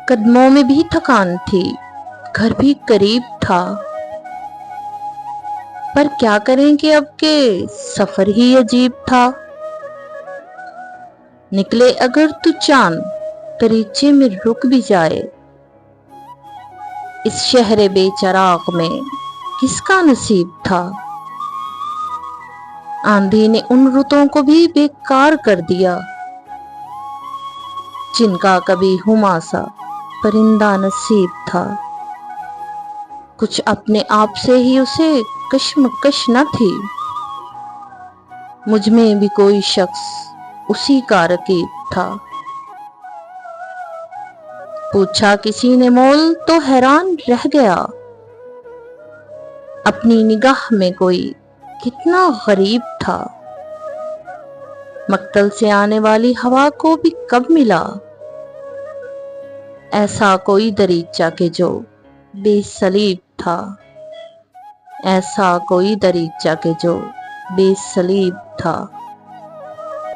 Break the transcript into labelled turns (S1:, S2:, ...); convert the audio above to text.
S1: قدموں میں بھی تھکان تھی، گھر بھی قریب تھا، پر کیا کریں کہ اب کے سفر ہی عجیب تھا۔ نکلے اگر تو چاند دریچے میں رک بھی جائے، اس شہر بے چراغ میں کس کا نصیب تھا۔ آندھی نے ان رتوں کو بھی بیکار کر دیا، جن کا کبھی ہما سا پرندہ نصیب تھا۔ کچھ اپنے آپ سے ہی اسے کشمکش نہ تھی، مجھ میں بھی کوئی شخص اسی کا رقیب تھا۔ پوچھا کسی نے مول تو حیران رہ گیا، اپنی نگاہ میں کوئی کتنا غریب تھا۔ مقتل سے آنے والی ہوا کو بھی کب ملا ایسا کوئی دریچہ کہ جو بے صلیب تھا، ایسا کوئی دریچہ کہ جو بے صلیب تھا۔